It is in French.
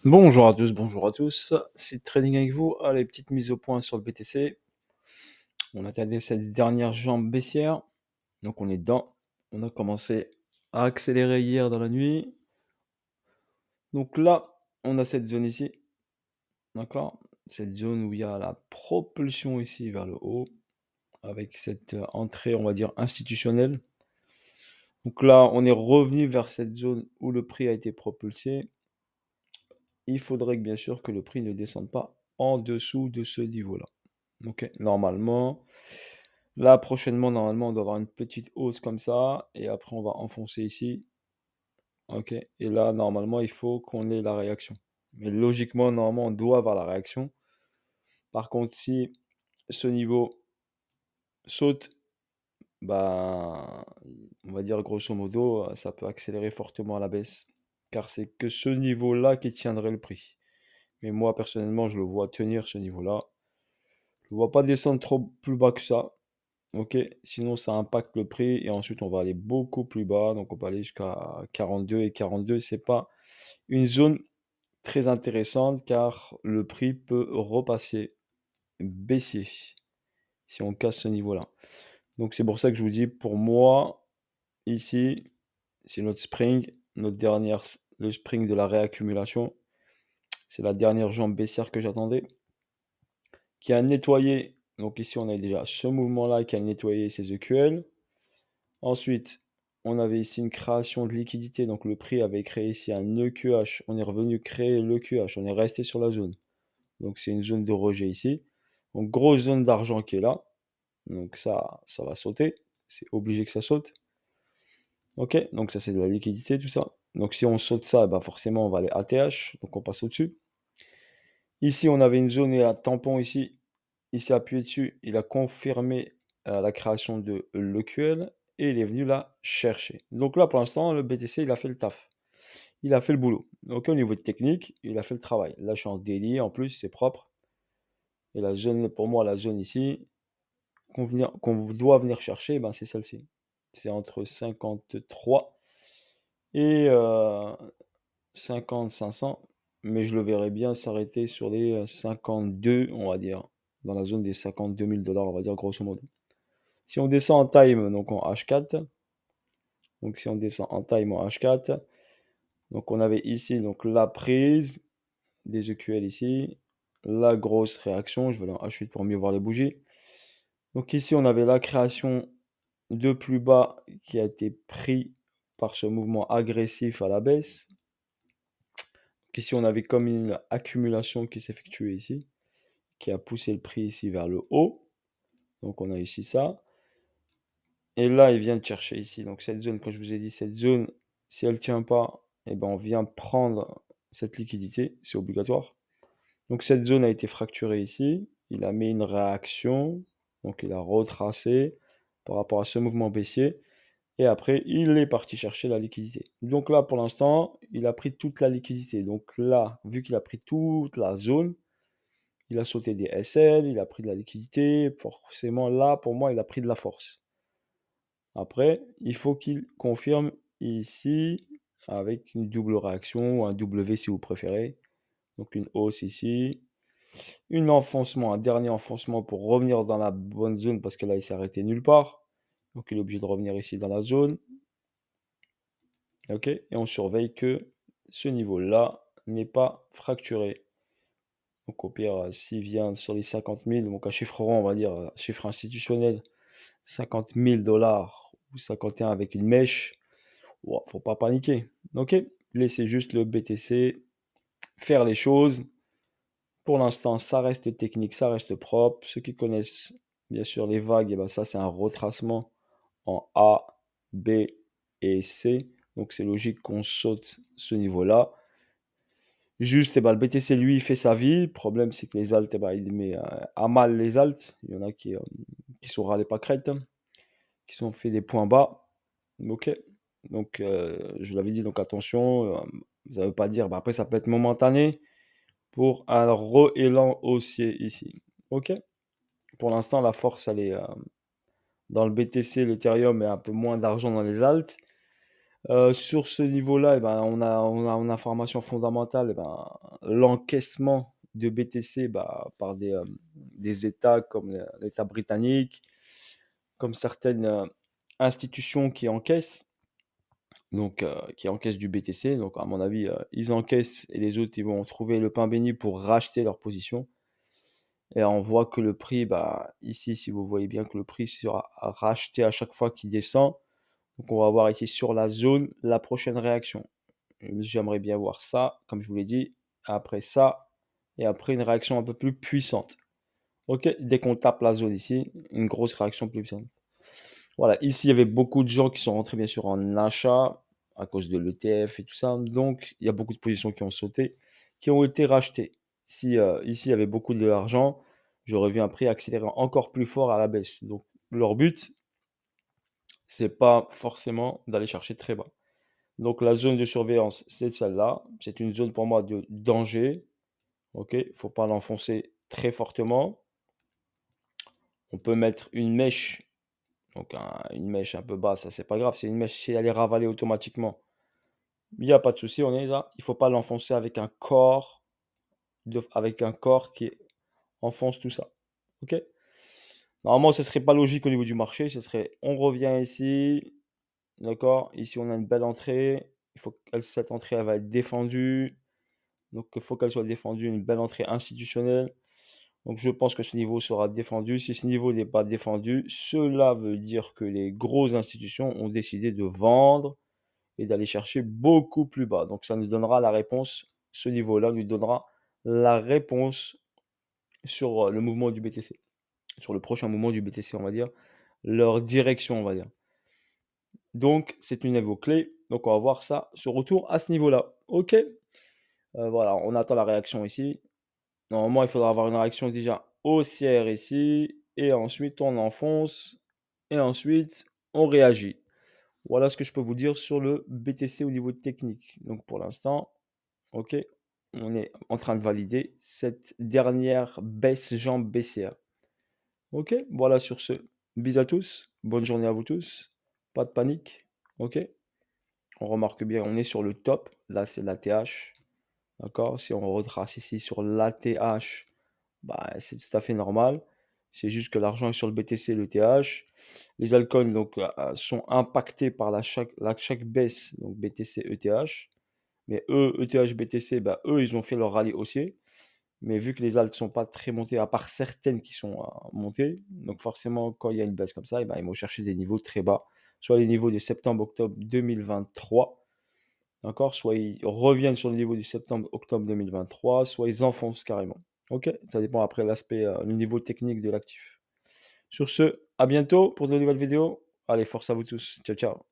Bonjour à tous, c'est Trading avec vous. Allez, petite mise au point sur le BTC. On a atteint cette dernière jambe baissière, donc on est dedans. On a commencé à accélérer hier dans la nuit. Donc là, on a cette zone ici, d'accord? Cette zone où il y a la propulsion ici vers le haut, avec cette entrée, on va dire, institutionnelle. Donc là, on est revenu vers cette zone où le prix a été propulsé. Il faudrait que, bien sûr, que le prix ne descende pas en dessous de ce niveau-là. Ok, normalement, là prochainement, normalement, on doit avoir une petite hausse comme ça, et après on va enfoncer ici. Ok, et là, normalement, il faut qu'on ait la réaction. Mais logiquement, normalement, on doit avoir la réaction. Par contre, si ce niveau saute, bah, on va dire grosso modo, ça peut accélérer fortement à la baisse, car c'est que ce niveau-là qui tiendrait le prix. Mais moi, personnellement, je le vois tenir ce niveau-là. Je ne le vois pas descendre trop plus bas que ça. Ok, sinon ça impacte le prix et ensuite on va aller beaucoup plus bas, donc on peut aller jusqu'à 42 et 42, c'est pas une zone très intéressante car le prix peut repasser baissier si on casse ce niveau-là. Donc c'est pour ça que je vous dis, pour moi, ici, c'est notre spring, notre dernière, le spring de la réaccumulation, c'est la dernière jambe baissière que j'attendais, qui a nettoyé, donc ici on a déjà ce mouvement-là qui a nettoyé ses EQL. Ensuite, on avait ici une création de liquidité, donc le prix avait créé ici un EQH, on est revenu créer l'EQH, on est resté sur la zone. Donc c'est une zone de rejet ici. Donc grosse zone d'argent qui est là. Donc ça va sauter. C'est obligé que ça saute. Ok, donc ça c'est de la liquidité, tout ça. Donc si on saute ça, bah forcément on va aller ATH, donc on passe au-dessus. Ici on avait une zone et un tampon ici. Il s'est appuyé dessus, il a confirmé la création de l'EQL et il est venu la chercher. Donc là, pour l'instant, le BTC, il a fait le taf. Il a fait le boulot. Donc au niveau de technique, il a fait le travail. Là, je suis en daily, en plus, c'est propre. Et la zone, pour moi, la zone ici, qu'on doit venir chercher, ben, c'est celle-ci. C'est entre 53 et 50, 500. Mais je le verrais bien s'arrêter sur les 52, on va dire. Dans la zone des 52 000 dollars, on va dire, grosso modo. Si on descend en time, donc en H4, donc si on descend en time en H4, donc on avait ici donc la prise des EQL ici, la grosse réaction, je vais aller en H8 pour mieux voir les bougies. Donc ici on avait la création de plus bas qui a été pris par ce mouvement agressif à la baisse. Donc ici on avait comme une accumulation qui s'effectuait ici, qui a poussé le prix ici vers le haut. Donc on a ici ça. Et là, il vient de chercher ici. Donc cette zone, quand je vous ai dit, cette zone, si elle ne tient pas, eh ben, on vient prendre cette liquidité. C'est obligatoire. Donc cette zone a été fracturée ici. Il a mis une réaction. Donc il a retracé par rapport à ce mouvement baissier. Et après, il est parti chercher la liquidité. Donc là, pour l'instant, il a pris toute la liquidité. Donc là, vu qu'il a pris toute la zone, il a sauté des SL, il a pris de la liquidité. Forcément, là, pour moi, il a pris de la force. Après, il faut qu'il confirme ici avec une double réaction ou un W si vous préférez. Donc une hausse ici, une enfoncement, un dernier enfoncement pour revenir dans la bonne zone parce que là il s'est arrêté nulle part. Donc il est obligé de revenir ici dans la zone. Ok, et on surveille que ce niveau-là n'est pas fracturé. Donc au pire, s'il vient sur les 50 000, donc un chiffre rond, on va dire, chiffre institutionnel, 50 000 dollars ou 51 avec une mèche. Wow, faut pas paniquer. Ok, laissez juste le BTC faire les choses. Pour l'instant, ça reste technique, ça reste propre. Ceux qui connaissent bien sûr les vagues, et ben ça c'est un retracement en A, B et C. Donc c'est logique qu'on saute ce niveau-là. Juste, le BTC lui il fait sa vie. Le problème c'est que les alts, il met à mal les alts. Il y en a qui sont râlés pas crête, hein, qui sont fait des points bas. Ok. Donc, je l'avais dit, donc attention, ça ne veut pas dire, après ça peut être momentané pour un re-élan haussier ici. Ok. Pour l'instant, la force, elle est dans le BTC, l'Ethereum et un peu moins d'argent dans les alts. Sur ce niveau-là, on a une information fondamentale. l'encaissement de BTC par des États comme l'État britannique, comme certaines institutions qui encaissent, qui encaissent du BTC. Donc, à mon avis, ils encaissent et les autres, ils vont trouver le pain béni pour racheter leur position. Et on voit que le prix, ici, si vous voyez bien que le prix sera racheté à chaque fois qu'il descend. Donc, on va voir ici sur la zone la prochaine réaction. J'aimerais bien voir ça, comme je vous l'ai dit. Après ça, et après une réaction un peu plus puissante. Ok, dès qu'on tape la zone ici, une grosse réaction plus puissante. Voilà, ici, il y avait beaucoup de gens qui sont rentrés, bien sûr, en achat à cause de l'ETF et tout ça. Donc, il y a beaucoup de positions qui ont sauté, qui ont été rachetées. Si ici, il y avait beaucoup de l'argent, j'aurais vu un prix accélérer encore plus fort à la baisse. Donc, leur but, c'est pas forcément d'aller chercher très bas. Donc, la zone de surveillance, c'est celle-là. C'est une zone pour moi de danger. Ok, il ne faut pas l'enfoncer très fortement. On peut mettre une mèche. Donc une mèche un peu basse, ça c'est pas grave, c'est une mèche si elle est ravalée automatiquement. Il n'y a pas de souci, on est là. Il ne faut pas l'enfoncer avec un corps, avec un corps qui enfonce tout ça. Ok? Normalement, ce serait pas logique au niveau du marché. Ce serait, on revient ici, d'accord? Ici, on a une belle entrée. Il faut que cette entrée, elle va être défendue. Donc, il faut qu'elle soit défendue, une belle entrée institutionnelle. Donc, je pense que ce niveau sera défendu. Si ce niveau n'est pas défendu, cela veut dire que les grosses institutions ont décidé de vendre et d'aller chercher beaucoup plus bas. Donc, ça nous donnera la réponse. Ce niveau-là nous donnera la réponse sur le mouvement du BTC. Sur le prochain mouvement du BTC, on va dire. Leur direction, on va dire. Donc, c'est une niveau clé. Donc, on va voir ça, ce retour à ce niveau-là. OK. Voilà, on attend la réaction ici. Normalement, il faudra avoir une réaction déjà haussière ici. Et ensuite, on enfonce. Et ensuite, on réagit. Voilà ce que je peux vous dire sur le BTC au niveau technique. Donc, pour l'instant, OK, on est en train de valider cette dernière baisse jambe baissière. OK, voilà sur ce. Bis à tous. Bonne journée à vous tous. Pas de panique. OK. On remarque bien, on est sur le top. Là, c'est l'ATH. D'accord. Si on retrace ici sur l'ATH, c'est tout à fait normal. C'est juste que l'argent est sur le BTC et le TH. Les altcoins donc, sont impactés par chaque baisse, donc BTC, ETH. Mais eux, ETH, BTC, eux, ils ont fait leur rallye haussier. Mais vu que les alts ne sont pas très montés, à part certaines qui sont montées, donc forcément, quand il y a une baisse comme ça, ils vont chercher des niveaux très bas, soit les niveaux de septembre-octobre 2023, d'accord? Soit ils reviennent sur le niveau du septembre-octobre 2023, soit ils enfoncent carrément. Ok? Ça dépend après l'aspect, le niveau technique de l'actif. Sur ce, à bientôt pour de nouvelles vidéos. Allez, force à vous tous. Ciao, ciao.